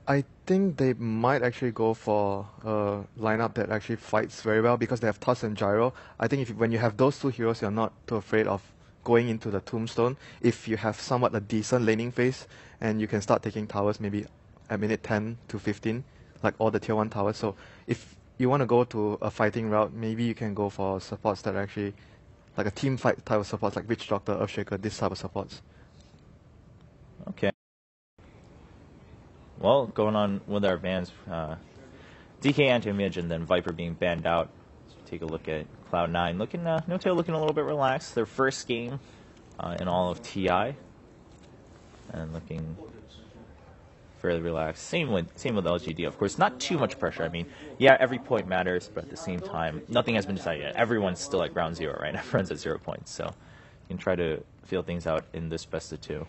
I think they might actually go for a lineup that actually fights very well because they have Tusk and Gyro. I think when you have those two heroes, you're not too afraid of going into the Tombstone. If you have somewhat a decent laning phase and you can start taking towers maybe at minute 10 to 15, like all the tier 1 towers. So if you want to go to a fighting route, maybe you can go for supports that are actually like a team fight type of supports like Witch Doctor, Earthshaker, this type of supports. Okay. Well, going on with our bans, DK Anti-Image and then Viper being banned out. So take a look at Cloud9. Looking, No-Tail looking a little bit relaxed. Their first game in all of TI. And looking fairly relaxed. Same with LGD, of course. Not too much pressure. I mean, yeah, every point matters, but at the same time, nothing has been decided yet. Everyone's still at ground zero, right? Everyone's at 0 points. So you can try to feel things out in this best of 2.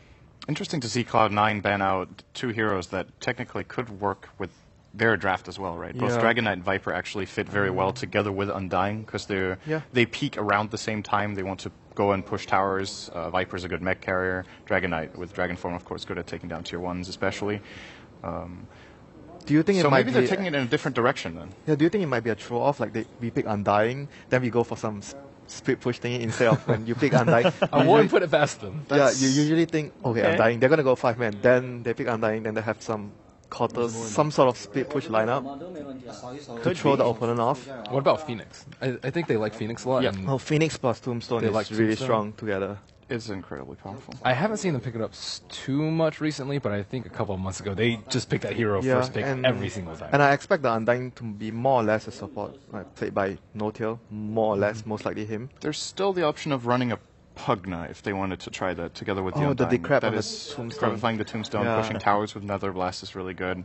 Interesting to see Cloud9 ban out 2 heroes that technically could work with their draft as well, right? Yeah. Both Dragon Knight and Viper actually fit very well together with Undying because they peak around the same time. They want to go and push towers. Viper's a good mech carrier. Dragon Knight with Dragon Form, of course, good at taking down tier 1s especially. Do you think so it might maybe they're taking it in a different direction then? Yeah, do you think it might be a throw-off? Like we pick Undying, then we go for some split push thingy instead of when you pick Undying. I wouldn't put it past them. Yeah, you usually think, okay, Undying, they're going to go 5-man. Then they pick Undying, then they have some quarters, some sort of split push lineup to throw the opponent off. What about Phoenix? I think they like Phoenix a lot. Yeah. And Well, Phoenix plus Tombstone They is like really Tombstone? strong together. It's incredibly powerful. I haven't seen them pick it up too much recently, but I think a couple of months ago they just picked that hero Yeah, first pick and- every single time. And I expect the Undying to be more or less a support, like played by No-Tail, more or less, most likely him. There's still the option of running a Pugna if they wanted to try that together with the Oh, the Undying. decrep That on the is Tombstone. flying the Tombstone, Yeah. pushing towers with Nether Blast is really good.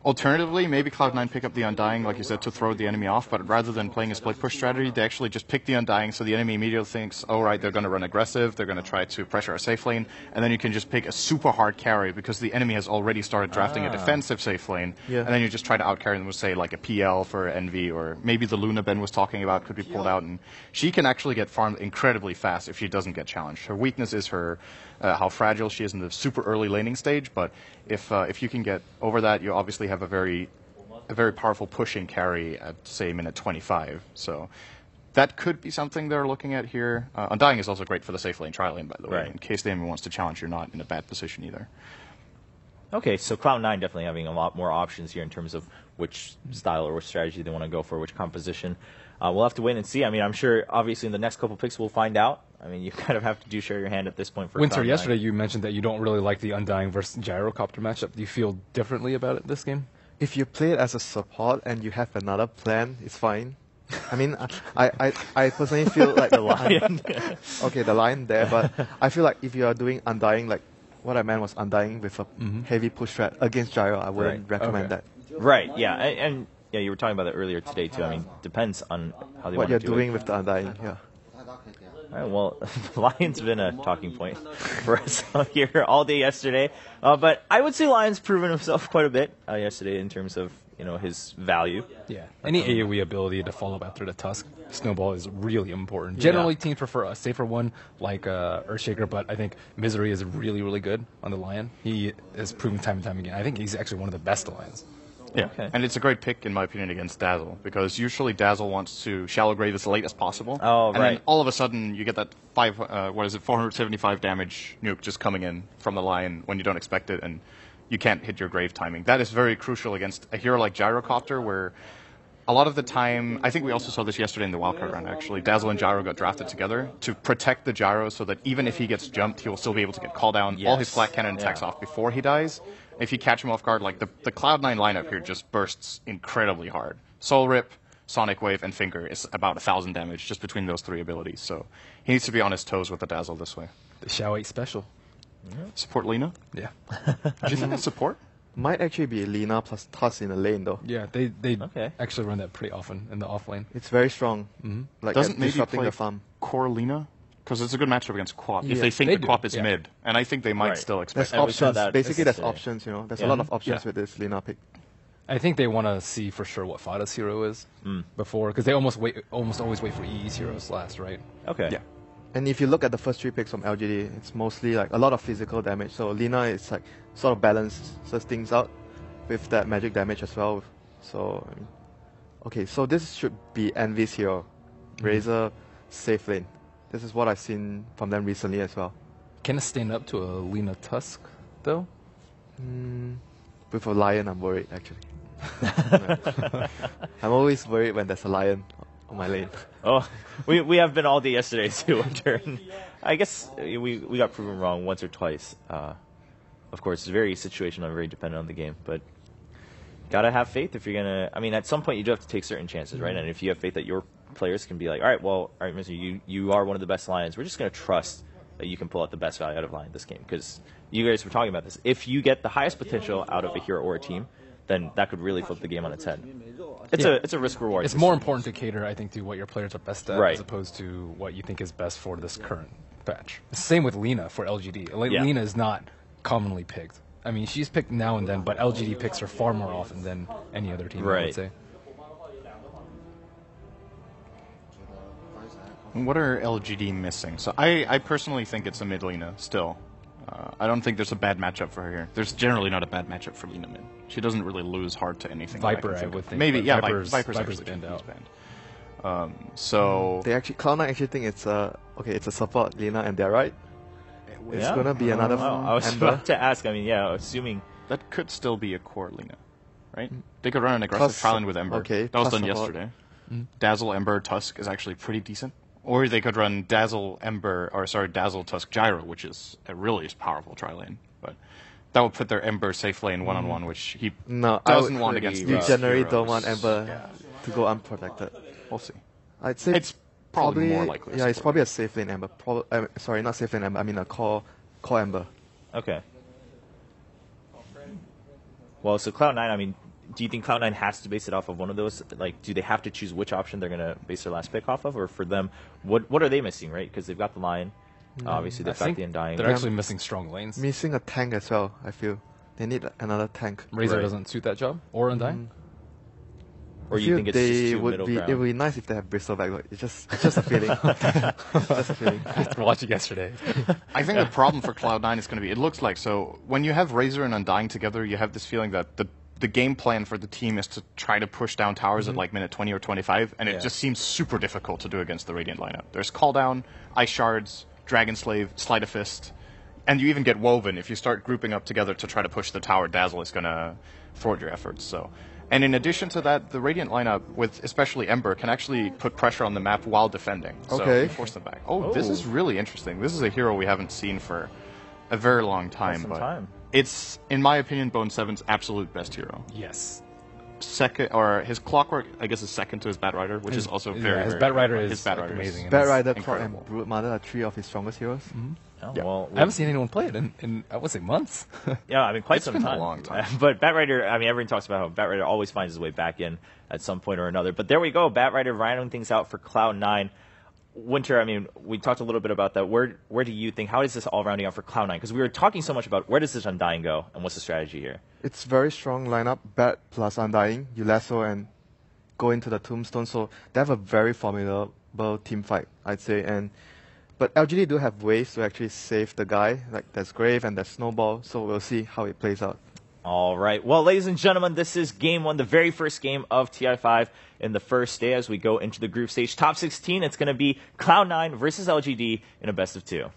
Alternatively, maybe Cloud9 pick up the Undying, like you said, to throw the enemy off, but rather than playing a split push strategy, they actually just pick the Undying so the enemy immediately thinks, oh right, they're going to run aggressive, they're going to try to pressure our safe lane, and then you can just pick a super hard carry because the enemy has already started drafting a defensive safe lane, and then you just try to outcarry them with, say, like a PL for Envy, or maybe the Luna Ben was talking about could be pulled out, and she can actually get farmed incredibly fast if she doesn't get challenged. Her weakness is her how fragile she is in the super early laning stage, but if you can get over that, you obviously have a very powerful pushing carry at, say, minute 25. So that could be something they're looking at here. Undying is also great for the safe lane tri lane, by the way. Right. In case the enemy wants to challenge, you're not in a bad position either. Okay, so Cloud9 definitely having a lot more options here in terms of which style or which strategy they want to go for, which composition. We'll have to wait and see. I mean, I'm sure, obviously, in the next couple picks we'll find out. I mean, you kind of have to show your hand at this point for Winter, Cloud9. yesterday you mentioned that you don't really like the Undying versus Gyrocopter matchup. Do you feel differently about it this game? If you play it as a support and you have another plan, it's fine. I mean, I personally feel like the Lion. Okay, the Lion there, but I feel like if you are doing Undying, like what I meant was Undying with a heavy push strat against Gyro, I wouldn't recommend that. Right, yeah, and yeah, you were talking about that earlier today too. I mean, depends on how they What want you're to do doing it. with the Undying, yeah. All right, well, the Lion's been a talking point for us here all day yesterday. But I would say Lion's proven himself quite a bit yesterday in terms of, his value. Yeah. Any AoE ability to follow up after the Tusk Snowball is really important. Generally, teams prefer a safer one like Earthshaker, but I think Misery is really, really good on the Lion. He has proven time and time again. I think he's actually one of the best Lions. Yeah, and it's a great pick, in my opinion, against Dazzle, because usually Dazzle wants to shallow grave as late as possible. Oh, and then all of a sudden you get that 475 damage nuke just coming in from the Lion when you don't expect it, and you can't hit your grave timing. That is very crucial against a hero like Gyrocopter, where a lot of the time, I think we also saw this yesterday in the wildcard round, actually, Dazzle and Gyro got drafted together to protect the Gyro so that even if he gets jumped, he will still be able to get called down, all his flat cannon attacks off before he dies. If you catch him off guard, like the Cloud9 lineup here just bursts incredibly hard. Soul Rip, Sonic Wave, and Finger is about 1,000 damage just between those 3 abilities, so he needs to be on his toes with the Dazzle this way. The Shao 8 special. Support Lina? Yeah. Do you think that's support? Might actually be Lina plus Tusk in the lane, though. Yeah, they actually run that pretty often in the off lane. It's very strong. Like Doesn't maybe disrupting play the farm. Core Lina? Because it's a good matchup against Quap. If Yeah, they think they the do, Quap is yeah. mid, and I think they might still expect There's And we saw options. that Basically, there's yesterday. options, There's a lot of options with this Lina pick. I think they want to see for sure what Fada's hero is before, because they almost always wait for EE's heroes last, right? Okay. Yeah. And if you look at the first 3 picks from LGD, it's mostly like a lot of physical damage. So Lina is like sort of balances things out. with that magic damage as well. So, okay, so this should be Envy's hero. Razor, safe lane. This is what I've seen from them recently as well. Can it stand up to a Lina Tusk, though? With a lion, I'm worried, actually. I'm always worried when there's a lion on my lane. Oh, we have been all day yesterday too, Winter. And I guess we got proven wrong once or twice. Of course, it's very situational and very dependent on the game, but gotta have faith if you're gonna. I mean, at some point you do have to take certain chances, right? And if you have faith that your players can be like, all right, Mister, you are one of the best Lions. We're just gonna trust that you can pull out the best value out of Lion this game, because you guys were talking about this. If you get the highest potential out of a hero or a team, then that could really flip the game on its head. It's a risk reward. It's more important to cater, I think, to what your players are best at, right, as opposed to what you think is best for this current patch. Same with Lina for LGD. Lina is not commonly picked. I mean, she's picked now and then, but LGD picks her far more often than any other team, I would say. What are LGD missing? So I personally think it's a mid Lina still. I don't think there's a bad matchup for her here. There's generally not a bad matchup for Lina mid. She doesn't really lose hard to anything. Viper, I would think. Maybe, yeah, Viper's banned out. So they actually, Cloud9 actually think it's a support Lina, and they're right. It's gonna be another. I was about to ask. I mean, yeah, assuming that could still be a core Lina, right? They could run an aggressive trial in with Ember. Okay, that was done yesterday. Dazzle, Ember, Tusk is actually pretty decent. Or they could run Dazzle, Dazzle, Tusk, Gyro, which is a really powerful tri lane. But that would put their Ember safe lane one-on-one, which he doesn't want against You these generally heroes. don't want Ember to go unprotected. We'll see. I'd say it's probably more likely. Yeah, it's probably a safe lane Ember. Sorry, not safe lane Ember. I mean a core Ember. Okay. Well, so Cloud9, I mean, do you think Cloud9 has to base it off of one of those? Like, do they have to choose which option they're going to base their last pick off of? Or for them, what are they missing, right? Because they've got the Lion. Obviously, they've got the Undying. They're actually missing strong lanes. Missing a tank as well, I feel. They need another tank. Razor doesn't suit that job? Or Undying? Or you think it's just too middle ground? It would be nice if they have Bristleback, but it's just a feeling. Just a feeling. After watching yesterday. I think the problem for Cloud9 is going to be, it looks like, so when you have Razor and Undying together, you have this feeling that the game plan for the team is to try to push down towers at like minute 20 or 25, and it just seems super difficult to do against the Radiant lineup. There's Call Down, Ice Shards, Dragon Slave, Sleight of Fist, and you even get Woven. If you start grouping up together to try to push the tower, Dazzle is going to thwart your efforts. So, and in addition to that, the Radiant lineup, with especially Ember, can actually put pressure on the map while defending. So you force them back. Oh, this is really interesting. This is a hero we haven't seen for a very long time. It's, in my opinion, Bone7's absolute best hero. Yes. Second, or his Clockwork, I guess, is second to his Batrider, which is also very, his very Batrider is amazing. Batrider, Clock, and Broodmother are three of his strongest heroes. Oh, well, I haven't seen anyone play it in I would say months. Yeah, I mean, quite some been time. a long time. But Batrider, I mean, everyone talks about how Batrider always finds his way back in at some point or another. But there we go, Batrider rounding things out for Cloud9. Winter, I mean, we talked a little bit about that. Where do you think, how is this all rounding out for Cloud9? Because we were talking so much about where does this Undying go, and what's the strategy here? It's very strong lineup, Bat plus Undying, you lasso and go into the Tombstone. So they have a very formidable team fight, I'd say. But LGD do have ways to actually save the guy. Like there's Grave and there's Snowball, so we'll see how it plays out. All right. Well, ladies and gentlemen, this is game one, the very first game of TI5 in the first day as we go into the group stage. Top 16, it's going to be Cloud9 versus LGD in a best of two.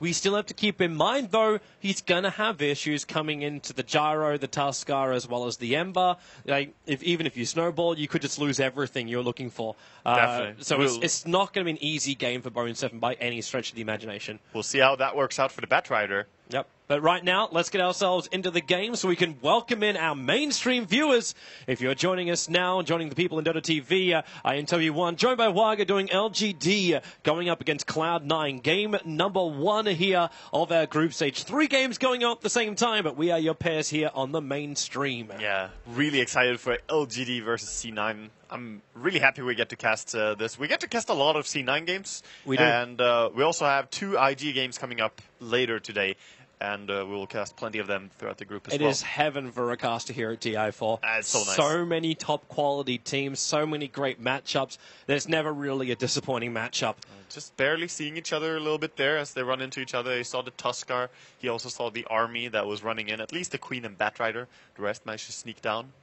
We still have to keep in mind, though, he's going to have issues coming into the Gyro, the Tuskar, as well as the Ember. Like, even if you snowball, you could just lose everything you're looking for. Definitely. So it's not going to be an easy game for Bone7 by any stretch of the imagination. We'll see how that works out for the Batrider. Yep. But right now, let's get ourselves into the game so we can welcome in our mainstream viewers. If you're joining us now, joining the people in Dota TV, I am W1, joined by Waga doing LGD, going up against Cloud9. Game number one here of our group stage. 3 games going on at the same time, but we are your pairs here on the mainstream. Yeah, really excited for LGD versus C9. I'm really happy we get to cast this. We get to cast a lot of C9 games. We do. And we also have 2 IG games coming up later today. and we will cast plenty of them throughout the group as It well. is heaven for a caster here at TI4. It's so nice. So many top quality teams, so many great matchups. There's never really a disappointing matchup. Just barely seeing each other a little bit there as they run into each other. He saw the Tuskar. He also saw the army that was running in. At least the Queen and Batrider. The rest managed to sneak down.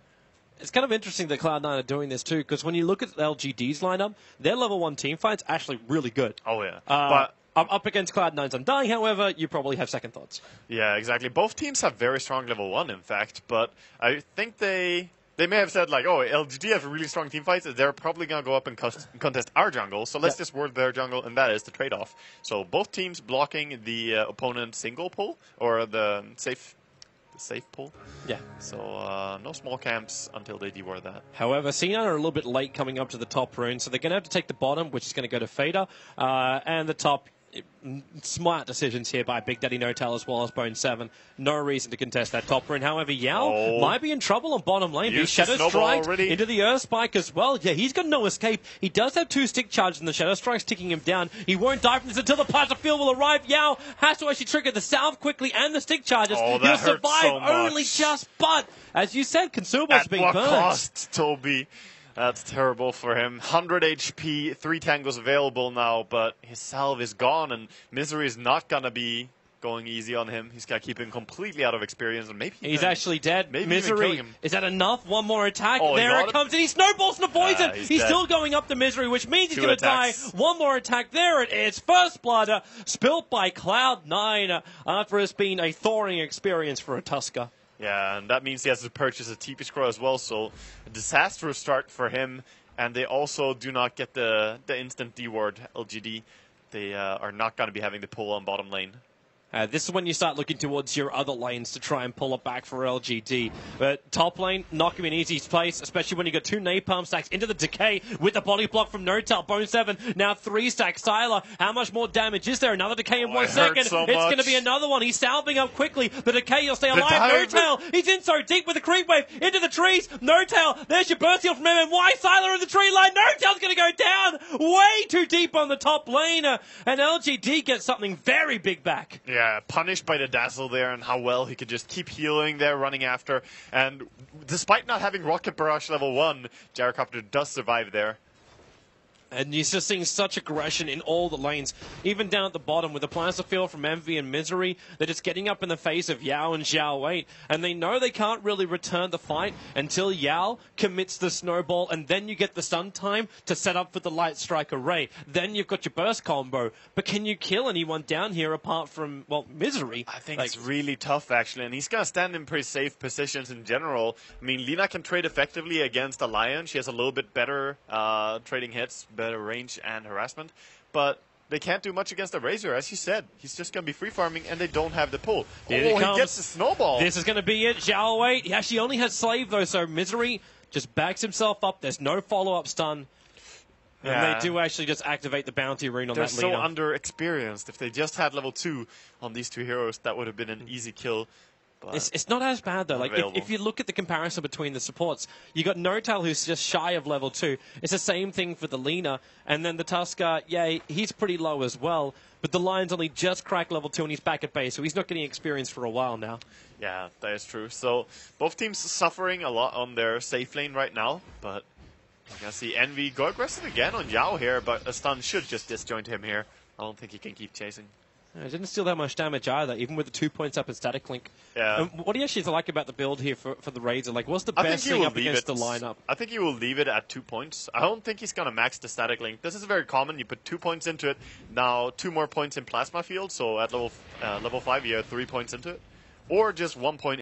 It's kind of interesting that Cloud9 are doing this too, because when you look at LGD's lineup, their level 1 team fight's actually really good. Oh, yeah. But up against Cloud9's Undying, however, you probably have second thoughts. yeah, exactly. Both teams have very strong level 1, in fact, but I think they may have said, like, oh, LGD have really strong team fights. They're probably going to go up and contest our jungle, so let's just ward their jungle, and that is the trade-off. So both teams blocking the opponent's single pull, or the safe pull. Yeah. So no small camps until they deward that. However, C9 are a little bit late coming up to the top rune, so they're going to have to take the bottom, which is going to go to Fader, and the top. Smart decisions here by Big Daddy No-Tail as well as Bone7. No reason to contest that top rune. However, Yao might be in trouble on bottom lane. He Shadow Strike into the Earth Spike as well. Yeah, he's got no escape. He does have 2 stick charges and the Shadow Strike's ticking him down. He won't die from this until the Plasma Field will arrive. Yao has to actually trigger the salve quickly and the stick charges. He'll survive so only just, but as you said, consumables being At what burned. cost, Toby? That's terrible for him. 100 HP, 3 tangos available now, but his salve is gone, and Misery is not going to be going easy on him. He's got to keep him completely out of experience, and maybe he's actually dead. Maybe Misery, is that enough? One more attack. Oh, there it comes, and he snowballs and avoids it. He's dead. still going up the Misery, which means he's 2 going to die. attacks. One more attack. There it is. First blood spilt by Cloud9 after it's been a thawing experience for a Tusker. Yeah, and that means he has to purchase a TP scroll as well, so a disastrous start for him. And they also do not get the instant D-ward LGD. They are not going to be having the pull on bottom lane. This is when you start looking towards your other lanes to try and pull it back for LGD. But top lane, not going to be an easy place, especially when you got 2 napalm stacks into the decay with the body block from No-Tail. Bone7, now 3 stacks. Sylar, how much more damage is there? Another decay in 1 second. So it's going to be another one. He's salving up quickly. The decay, you'll stay alive. No-Tail, he's in so deep with the creep wave into the trees. No-Tail, there's your burst heal from MMY. Sylar in the tree line. No-Tail's going to go down way too deep on the top lane. And LGD gets something very big back. Yeah, punished by the Dazzle there and how well he could just keep healing there, running after. And despite not having Rocket Barrage level 1, Gyrocopter does survive there. And you're just seeing such aggression in all the lanes, even down at the bottom with the Plasma Field from Envy and Misery. They're just getting up in the face of Yao and Xiao Wei, and they know they can't really return the fight until Yao commits the snowball, and then you get the stun time to set up for the Light Strike Array. Then you've got your burst combo. But can you kill anyone down here apart from, well, Misery? I think it's really tough, actually, and he's going to stand in pretty safe positions in general. I mean, Lina can trade effectively against a Lion. She has a little bit better trading hits, better range and harassment, but they can't do much against the Razor. As you said, he's just going to be free farming, and they don't have the pull. He gets the snowball. This is going to be it. Xiao Wei, he actually only has Slave, though, so Misery just backs himself up. There's no follow-up stun. And they do actually just activate the bounty rune on that Lina. They're so underexperienced. If they just had level 2 on these 2 heroes, that would have been an easy kill. It's not as bad, though. Like if you look at the comparison between the supports, you got No-Tail, who's just shy of level 2. It's the same thing for the Lina. And then the Tusker, yeah, he's pretty low as well. But the Lion's only just cracked level 2, and he's back at base, so he's not getting experience for a while now. Yeah, that is true. So both teams suffering a lot on their safe lane right now. But I can see Envy go aggressive again on Yao here, but a stun should just disjoint him here. I don't think he can keep chasing. It didn't steal that much damage either, even with the 2 points up in Static Link. Yeah. What do you actually like about the build here for the Razor? Like, what's the best thing up against the lineup? I think he will leave it at 2 points. I don't think he's going to max the Static Link. This is very common. You put 2 points into it. Now 2 more points in Plasma Field. So at level 5, you have 3 points into it. Or just 1 point